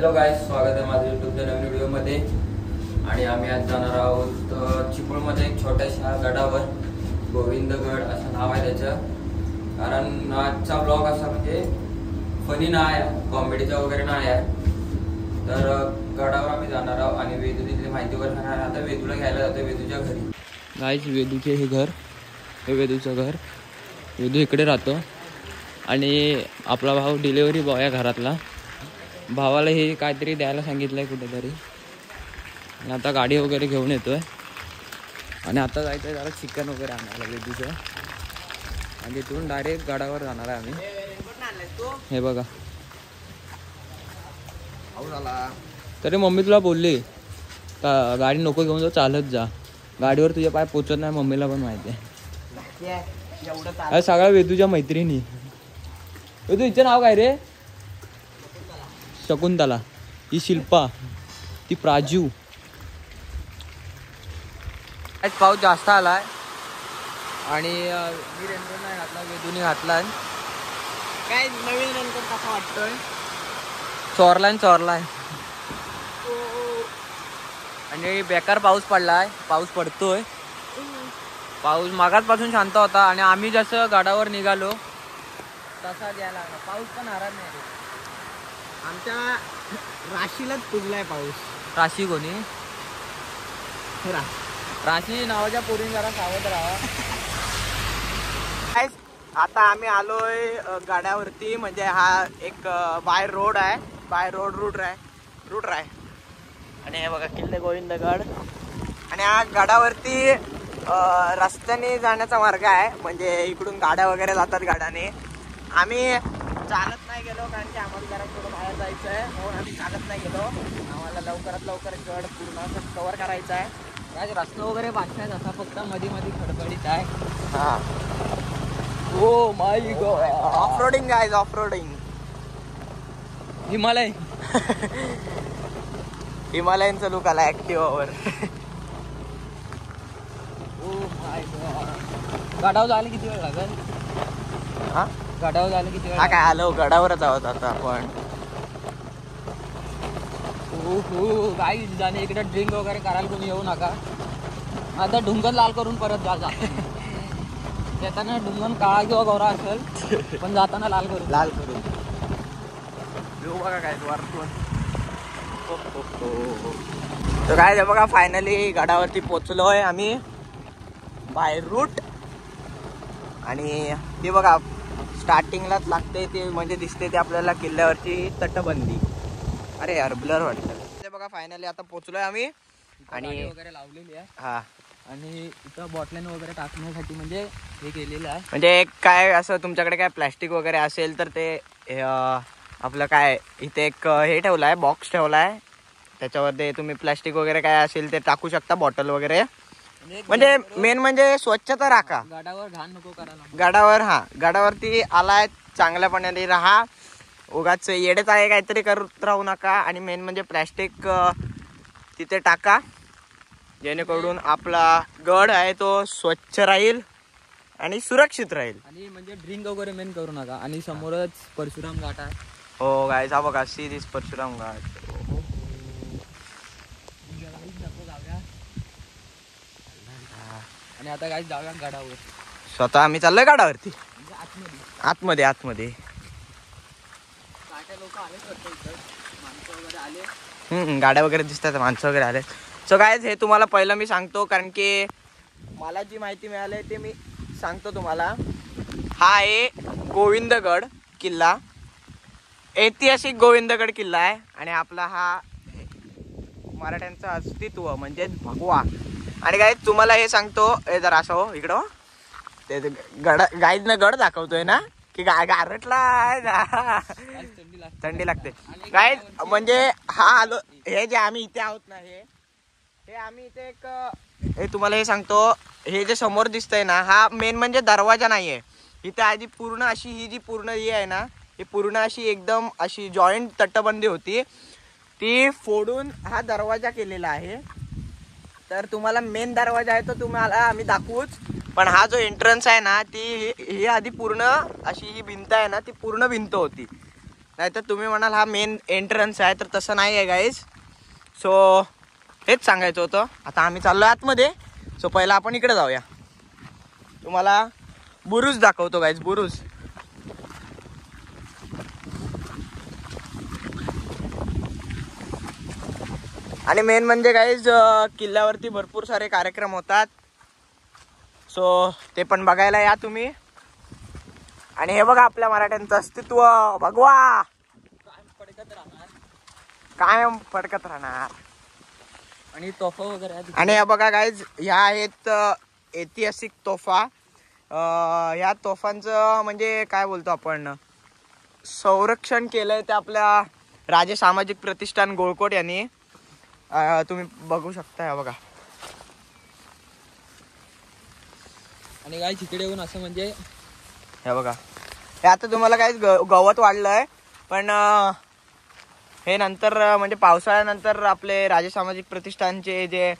Hello guys, स्वागत आहे माझ्या यूट्यूबच्या नवीन व्हिडिओमध्ये. आणि आम्ही आज जाणार आहोत चिपळूणमध्ये एक छोट्याशा गडावर. गोविंदगड असं नाव आहे त्याचं. कारण आजचा ब्लॉग असा म्हणजे फनी नाही आहे, कॉमेडीचा वगैरे नाही आहे. तर गडावर आम्ही जाणार आहोत आणि वेदू तिथली माहिती वगैरे करणार. आता वेदूला घ्यायला जातो वेदूच्या घरी. गाईज, वेदूचे हे घर, हे वेदूचं घर. वेदू इकडे राहतो आणि आपला भाऊ डिलेवरी बॉय आहे घरातला. भावाला हे काहीतरी द्यायला सांगितलंय कुठेतरी. आणि आता गाडी वगैरे घेऊन येतोय आणि आता जायचं आहे जरा चिकन वगैरे आणायला वेदूचं. आणि तिथून डायरेक्ट गडावर जाणार आहे आम्ही. हे बघा, तरी मम्मी तुला बोलली का गाडी नको घेऊन जाऊ, चालत जा. गाडीवर तुझ्या पाय पोचत नाही, मम्मीला पण माहिती आहे. सगळ्या वेदूच्या मैत्रिणी. वेदू, हिचं नाव काय रे? शकुंतला. ही शिल्पा, ती प्राजू. आज पाऊस जास्त आलाय आणि मी रेनकोट नाही घातला, वेदूने घातलाय. काय नवीन रेनकोट कसा वाटतोय? चोरलाय आणि बेकार पाऊस पडलाय. पाऊस पडतोय. पाऊस मागासपासून शांत होता आणि आम्ही जसं गडावर निघालो तसा द्यायला लागला. पाऊस पण नाराज नाही. आमच्या राशीलाच पुजलाय पाऊस. राशी कोणी? राशी नावाच्या पोरीने जरा सावध राहा. आता आम्ही आलोय गाड्यावरती. म्हणजे हा एक बाय रोड आहे, बाय रोड रूट आहे. आणि हे बघा किल्ले गोविंदगड. आणि हा गडावरती रस्त्याने जाण्याचा मार्ग आहे. म्हणजे इकडून गाड्या वगैरे जातात गाड्याने. आम्ही चालत नाही गेलो कारण की आम्हाला जरा थोडं बाहेर जायचं आहे, म्हणून आम्ही चालत नाही गेलो. आम्हाला लवकरात लवकर गड पूर्ण कव्हर करायचा आहे. काय रस्ता वगैरे बांधताय असा, फक्त मध्ये खडखडीत आहे. हा, oh my god. Offroading guys, offroading. हिमालयनचं लुक आला ऍक्टिव्हावर. ओ माय गॉड. गडावर जायला किती वेळ लागेल? हा, गडावर जायला किती वेळ? हा काय आलो, गडावरच आहोत आता आपण. हो काही जाणे इकडे ड्रिंक वगैरे करायला कोणी येऊ नका. आता ढुंगण लाल करून परत जा. येताना ढुंगण काळा किंवा गोरा असेल, पण जाताना लाल करून. बघा काय वरतून. तर काय बघा, फायनली गडावरती पोचलोय आम्ही बाय रूट. आणि ते बघा स्टार्टिंगलाच लागते ते, म्हणजे दिसते ते आपल्याला किल्ल्यावरची तटबंदी. अरे यार ब्लर वाटतं. ते बघा फायनली आता पोचलोय आम्ही. आणि वगैरे लावलेली आहे. हा, आणि इथं बॉटल्याने वगैरे टाकण्यासाठी म्हणजे हे केलेलं आहे. म्हणजे काय असं तुमच्याकडे काय प्लॅस्टिक वगैरे असेल तर ते आपलं काय इथे एक हे ठेवलं आहे, बॉक्स ठेवला आहे. त्याच्यावर ते तुम्ही प्लॅस्टिक वगैरे काय असेल ते टाकू शकता, बॉटल वगैरे. म्हणजे मेन म्हणजे स्वच्छता राखा. गडावर घाण नको करायला. गडावर, हा गडावरती आलाय चांगल्यापणाने राहा. उगाच येडेच आहे काहीतरी करत राहू नका. आणि मेन म्हणजे प्लॅस्टिक तिथे टाका, जेणेकरून आपला गड आहे तो स्वच्छ राहील आणि सुरक्षित राहील. आणि म्हणजे ड्रिंक वगैरे मेन करू नका. आणि समोरच परशुराम घाट आहे. हो गाईज, हा बघा सी दिस परशुराम घाट. आणि आता काय जाऊया गडावर. स्वतः आम्ही चाललोय गडावरती, आतमध्ये. आतमध्ये. काय लोक आले, माणसं वगैरे आले. गाड्या वगैरे दिसतात, माणसं वगैरे आले. सो गाईज, हे तुम्हाला पहिलं मी सांगतो कारण की मला जी माहिती मिळाली ते मी सांगतो तुम्हाला. हा आहे गोविंदगड किल्ला, ऐतिहासिक गोविंदगड किल्ला आहे. आणि आपला हा मराठ्यांचं अस्तित्व म्हणजे भगवा. आणि गाईज तुम्हाला हे सांगतो, हे जरा असं हो इकडं, ते गाईजनं गड दाखवतोय ना की गारटला थंडी लागते. गाईज म्हणजे हा आलो, हे जे आम्ही इथे आहोत ना, हे आम्ही इथे एक, हे तुम्हाला हे सांगतो, हे जे समोर दिसतंय ना, हा मेन म्हणजे दरवाजा नाहीये. इथे आधी पूर्ण अशी ही जी पूर्ण ही आहे ना, ही पूर्ण अशी एकदम अशी जॉईंट तटबंदी होती, ती फोडून हा दरवाजा केलेला आहे. तर तुम्हाला मेन दरवाजा आहे तो तुम्हाला आम्ही दाखवूच, पण हा जो एंट्रन्स आहे ना, ती ही आधी पूर्ण अशी ही भिंत आहे ना, ती पूर्ण भिंत होती. नाहीतर तुम्ही म्हणाल हा मेन एंट्रन्स आहे, तर तसं नाही आहे गाईज. सो हेच सांगायचं होतं. आता आम्ही चाललो आतमध्ये. सो पहिला आपण इकडे जाऊया, तुम्हाला बुरुज दाखवतो गाईज. बुरुज आणि मेन म्हणजे गाईज किल्ल्यावरती भरपूर सारे कार्यक्रम होतात. सो ते पण बघायला या तुम्ही. आणि हे बघा आपल्या मराठ्यांचं अस्तित्व भगवा कायम फडकत राहणार. आणि तोफा वगैरे आहेत. आणि हे बघा गाईज, ह्या आहेत ऐतिहासिक तोफा. ह्या तोफांचं म्हणजे काय बोलतो आपण, संरक्षण केलंय ते आपल्या राजे सामाजिक प्रतिष्ठान गोळकोट यांनी. तुम्ही बघू शकता. हे बघा. आणि काय तिकडे येऊन असं म्हणजे हे बघा, हे आता तुम्हाला काय गवत वाढलंय, पण हे नंतर म्हणजे पावसाळ्यानंतर आपले राजे सामाजिक प्रतिष्ठानचे जे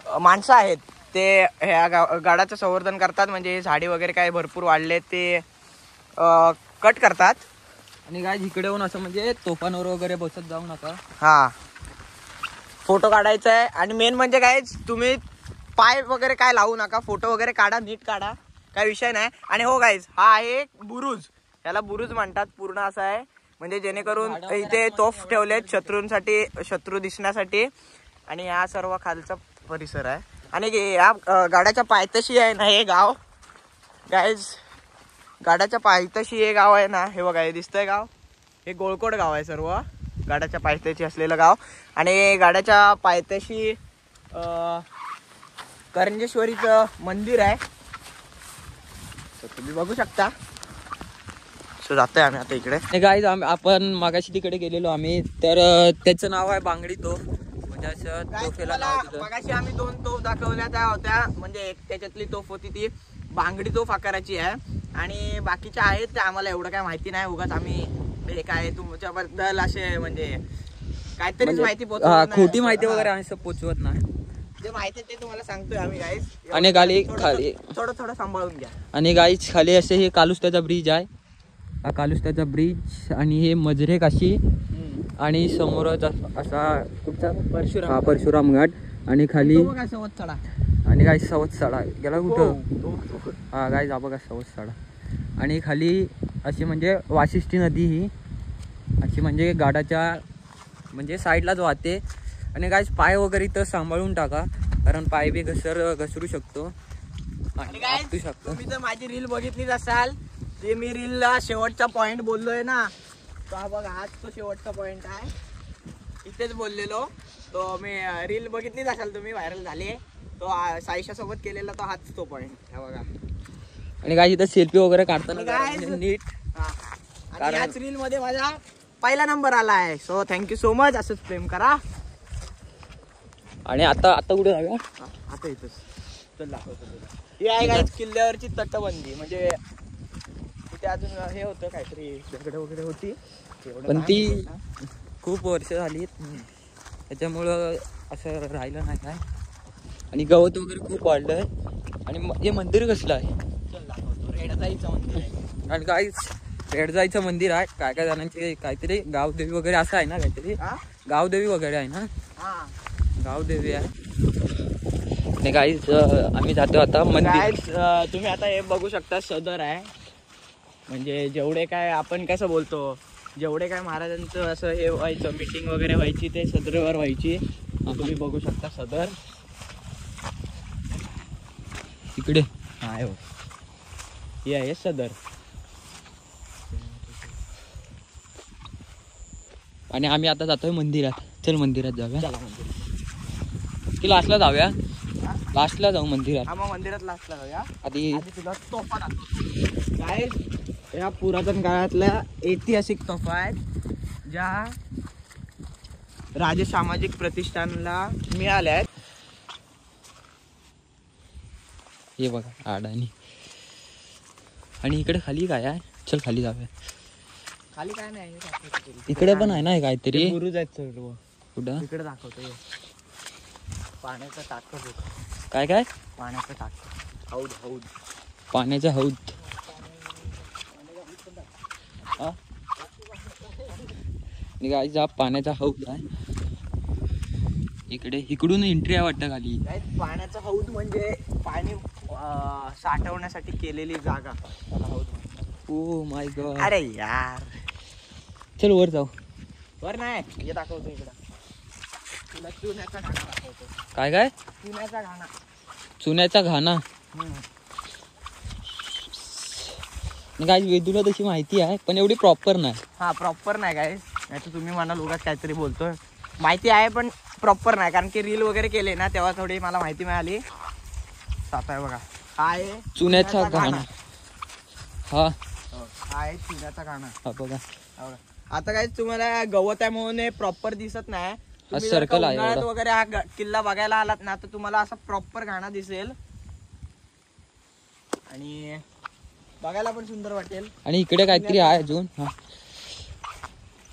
माणसं आहेत ते ह्या गडाचं संवर्धन करतात. म्हणजे झाडी वगैरे काय भरपूर वाढले ते कट करतात. आणि काय इकडे येऊन असं म्हणजे तोफांवर वगैरे बसत जाऊ नका. हा, फोटो काढायचा आहे. आणि मेन म्हणजे काय, तुम्ही पाय वगैरे काय लावू नका, फोटो वगैरे काढा, नीट काढा, काय विषय नाही. आणि हो गाईज, हा आहे बुरुज. याला बुरुज म्हणतात. पूर्ण असा आहे म्हणजे जेणेकरून इथे तोफ ठेवलेत शत्रूंसाठी, शत्रू दिसण्यासाठी. आणि हा सर्व खालचा परिसर आहे. आणि या गाड्याच्या पायथ्याशी आहे ना हे गाव गाईज, गाड्याच्या पायथ्याशी हे गाव आहे ना. हे बघा, हे दिसतंय गाव, हे गोळकोट गाव आहे सर्व गाड्याच्या पायथ्याशी असलेलं गाव. आणि गाड्याच्या पायथ्याशी करंजेश्वरीचं मंदिर आहे. तुम्ही बघू शकता. सो जातोय आम्ही आता इकडे. गाईज आपण मागाशी तिकडे गेलेलो आम्ही, तर त्याचं नाव आहे बांगडी तोफ. म्हणजे असं तोफेला नाव तिथं. मागाशी आम्ही 2 तोफ दाखवल्या त्या होत्या. म्हणजे एक त्याच्यातली तोफ होती ती बांगडी तोफ आकाराची आहे. आणि बाकीच्या आहेत त्या आम्हाला एवढं काय माहिती नाही. उगाच आम्ही हे काय तुमच्याबद्दल असे म्हणजे काहीतरीच माहिती पोहोचवत, खोटी माहिती वगैरे असं पोचवत नाही. जे माहिती ते तुम्हाला सांगतोय आम्ही गाईज. आणि खाली थोडं सांभाळून घ्या. आणि गाईज खाली असे हे कालुस्त्याचा ब्रिज आहे. हा कालुस्त्याचा ब्रिज. आणि हे मजरे काशी. आणि समोरच असा कुठचा परशुराम घाट. आणि खाली आणि गाय सवत्साडा गेला कुठं. हा गाय जा बघा सवत्साडा. आणि खाली अशी म्हणजे वाशिष्ठी नदी ही अशी म्हणजे गाडाच्या म्हणजे साईडलाच वाहते. आणि गाय पाय वगैरे तर सांभाळून टाका, कारण पाय बी घसरू शकतो आणि आपटू शकतो. तुम्ही जर माझी रील बघितलीच असाल, ते मी रीलला शेवटचा पॉइंट बोललोय ना, तो हा बघा, हाच तो शेवटचा पॉइंट आहे. इथेच बोललेलो तो मी. रील बघितलीच असाल तुम्ही, व्हायरल झाली. तो साईशा सोबत केलेला तो हाच तो पॉइंट हा बघा. आणि काय इथं सेल्फी वगैरे काढताना नीट. आणि याच रील मध्ये माझा पहिला नंबर आला आहे. So thank you so much. असंच प्रेम करा. आणि आता कुठे जाऊया. आता इथंच चल दाखवतो तुला. ही आहे गाईज किल्ल्यावरची तटबंदी. म्हणजे तिथे अजून हे होतं काहीतरी दगड वगैरे होती, पण ती खूप वर्ष झाली त्याच्यामुळं असं राहिलं नाही काय. आणि गवत वगैरे खूप वाढलंय. आणि हे मंदिर कसलं आहे. चल दाखवतो. रेडजाईचं मंदिर आहे. आणि काय रेडजाईचं मंदिर आहे. काय जणांचे काहीतरी गावदेवी वगैरे असं आहे ना, काहीतरी गावदेवी वगैरे आहे ना. गावदेवी आहे. आणि गाईज आम्ही जातो आता मंदिर. तुम्ही आता हे बघू शकता, सदर आहे. म्हणजे जेवढे काय आपण कसं बोलतो, जेवढे काय महाराजांचं असं हे व्हायचं, मीटिंग वगैरे व्हायची ते सदरवर व्हायची. तुम्ही बघू शकता सदर इकडे आहे. हो, ही आहे सदर. आणि आम्ही आता जातोय मंदिरात. चल मंदिरात जाऊया. चला मंदिर की लास्टला जाऊया. लास्टला जाऊ मंदिरात. हा मग मंदिरात लास्टला जाऊया. आधी तुला तोफा दाखवतो. काय या पुरातन काळातल्या ऐतिहासिक तोफा आहेत, ज्या राजे सामाजिक प्रतिष्ठानला मिळाल्या आहेत. हे बघा अडाणी. आणि इकडे खाली काय आहे. चल खाली जाऊया. खाली काय नाही, इकडे पण आहे ना काहीतरी. बुरुज आहेत सर्व. कुठं इकडे दाखवतो. पाण्याचं टाकं. काय पाण्याचं टाकं. हौद. पाण्याचा हौद. आणि गाईज हा पाण्याचा हौद आहे. इकडे इकडून एंट्री आहे वाटतं खाली. पाण्याचा हौद म्हणजे पाणी साठवण्यासाठी केलेली जागा. ओ माय गॉड. अरे यार चल वर जाऊ. वर नाही हे दाखवतो इकडं तुला चुन्याचा घाणा दाखवतो. काय काय? चुन्याचा घाणा. चुन्याचा घाणा. काय वेदूला तशी माहिती आहे पण एवढी प्रॉपर नाही. हा प्रॉपर नाही काय, नाही तर तुम्ही म्हणाल उगाच काहीतरी बोलतोय. माहिती आहे पण प्रॉपर नाही, कारण की रील वगैरे केले ना तेव्हा थोडी मला माहिती मिळाली. आता आहे बघा हा आहे चुन्याचा घाणा. हा आहे चुन्याचा घाणा. हा बघा. आता काय तुम्हाला गवत आहे म्हणून हे प्रॉपर दिसत नाही. तुम्ही जर का सर्कल आहे उन्हाळ्यात एवढं. वगैरे हा किल्ला बघायला आलात ना तर तुम्हाला असा प्रॉपर घाणा दिसेल आणि बघायला पण सुंदर वाटेल. आणि इकडे काहीतरी आहे अजून. हा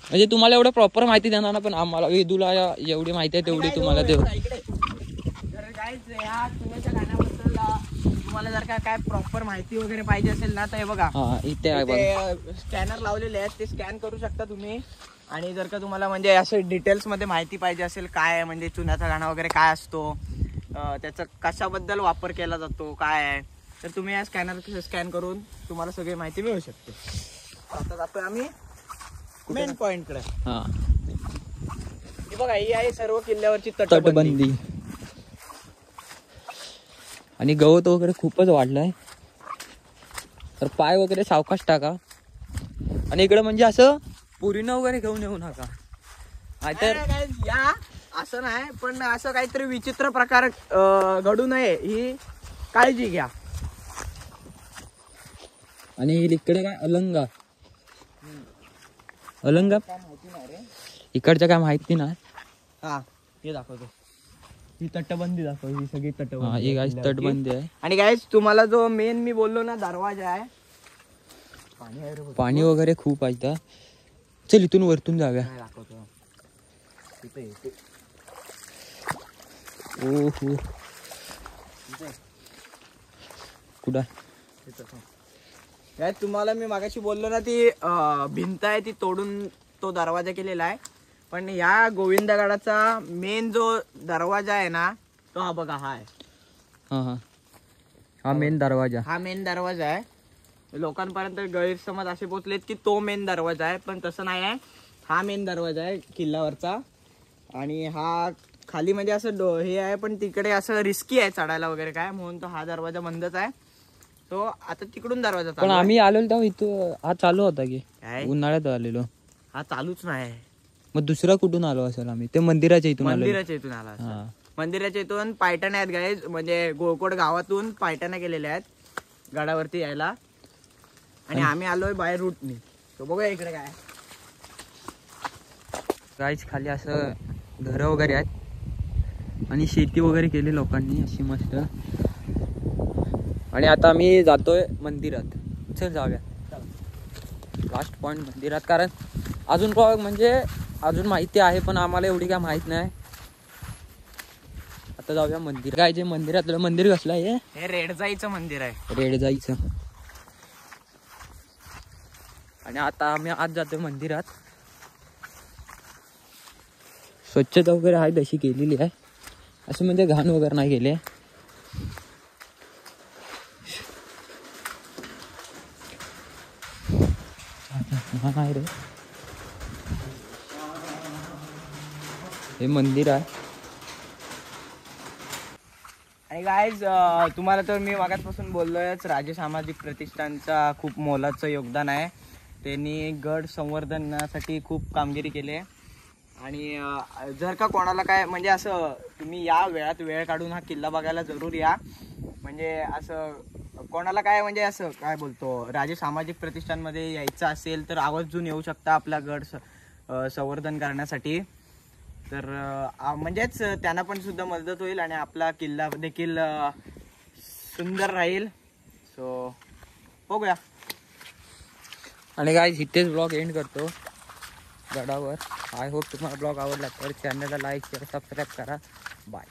म्हणजे तुम्हाला एवढं प्रॉपर माहिती देणार ना, पण आम्हाला वेदूला एवढी माहिती आहे तेवढी तुम्हाला देऊ. तर गाईज ह्या चुन्याच्या घाण्याबद्दल तुम्हाला जर का काय प्रॉपर माहिती वगैरे पाहिजे असेल ना तर हे बघा हा इथे आहे बघा. स्कॅनर लावलेले आहेत, ते स्कॅन करू शकता तुम्ही. आणि जर का तुम्हाला म्हणजे असं डिटेल्स मध्ये माहिती पाहिजे असेल काय म्हणजे चुन्याचा घाणा वगैरे काय असतो, त्याचा कशाबद्दल वापर केला जातो काय आहे, तर तुम्ही या स्कॅनर स्कॅन करून तुम्हाला सगळी माहिती मिळू शकते. आता जातोय आम्ही मेन पॉइंट कडे. हा ही बघा ही आहे सर्व किल्ल्यावरची तटबंदी. आणि गवत वगैरे खूपच वाढलंय तर पाय वगैरे सावकाश टाका. आणि इकडे म्हणजे असं पुरीनं वगैरे घेऊन येऊ नका, नाहीतर या असं नाही पण असं काहीतरी विचित्र प्रकार घडू नये ही काळजी घ्या. आणि इकडे काय अलंगा अलंगा माहिती नाही रे. इकडच्या काय माहिती नाही. हा हे दाखवतो, ही तटबंदी दाखव. ही सगळी हा तटबंदी ही गाईस तटबंदी आहे. आणि गाईस तुम्हाला जो मेन मी बोललो ना दरवाजा आहे, पाणी वगैरे खूप आहे इथं. चल इथून वरतून जाऊया. दाखवतो इथे ओ हो कुठं काय तुम्हाला मी मागाशी बोललो ना ती भिंत आहे ती तोडून तो दरवाजा केलेला आहे. पण या गोविंदगडाचा मेन जो दरवाजा आहे ना तो हा बघा हा आहे. हा हा हा मेन दरवाजा. हा मेन दरवाजा आहे. लोकांपर्यंत गैरसमज असे पोहोचलेत की तो मेन दरवाजा आहे, पण तसं नाही आहे. हा मेन दरवाजा आहे किल्ल्यावरचा. आणि हा खाली म्हणजे असं हे आहे पण तिकडे असं रिस्की आहे चढायला वगैरे काय, म्हणून तो हा दरवाजा बंदच आहे. तो आता तिकडून दरवाजा पण आम्ही आलेलो तेव्हा इथं हा चालू होता की काय उन्हाळ्यात आलेलो. हा चालूच नाही. मग दुसरा कुठून आलो असेल आम्ही? ते मंदिराच्या इथून आलो. मंदिराच्या इथून आला असेल. हा मंदिराच्या इथून पायटाण्या आहेत गाईज, म्हणजे गोळकोट गावातून पायटाण्या केलेल्या आहेत गडावरती यायला. आणि आम्ही आलोय बाय रूटनी. तो बघूया इकडे काय गाईच खाली असं घरं वगैरे आहेत आणि शेती वगैरे केली लोकांनी अशी मस्त. आणि आता आम्ही जातोय मंदिरात. चल जाऊया लास्ट पॉइंट मंदिरात, कारण अजून म्हणजे अजून माहिती आहे पण आम्हाला एवढी काय माहित नाही. आता जाऊया मंदिर. काय जे मंदिरातलं मंदिर कसलं आहे? हे रेडजाईचं मंदिर आहे. रेडजाईचं. आणि आता आम्ही आज जातोय मंदिरात. स्वच्छता वगैरे आहे तशी केलेली आहे, असं म्हणजे घाण वगैरे नाही केली. नाही रे हे मंदिर आहे. आणि गाईज तुम्हाला तर मी मागासपासून बोललोयच, राज्य सामाजिक प्रतिष्ठानचा खूप मोलाचं योगदान आहे. त्यांनी गड संवर्धनासाठी खूप कामगिरी केली आहे. आणि जर का कोणाला काय म्हणजे असं तुम्ही या वेळात वेळ काढून हा किल्ला बघायला जरूर या. म्हणजे असं कोणाला काय म्हणजे असं काय बोलतो राज्य सामाजिक प्रतिष्ठानमध्ये यायचं असेल तर आवर्जून येऊ शकता आपला गड संवर्धन करण्यासाठी. तर म्हणजेच त्यांना पण सुद्धा मदत होईल आणि आपला किल्ला देखील सुंदर राहील. सो बघूया. आणि गाईज इथेच ब्लॉग एंड करतो गडावर. आय होप तुम्हाला ब्लॉग आवडला तर चॅनलला लाईक शेअर सबस्क्राईब करा. बाय.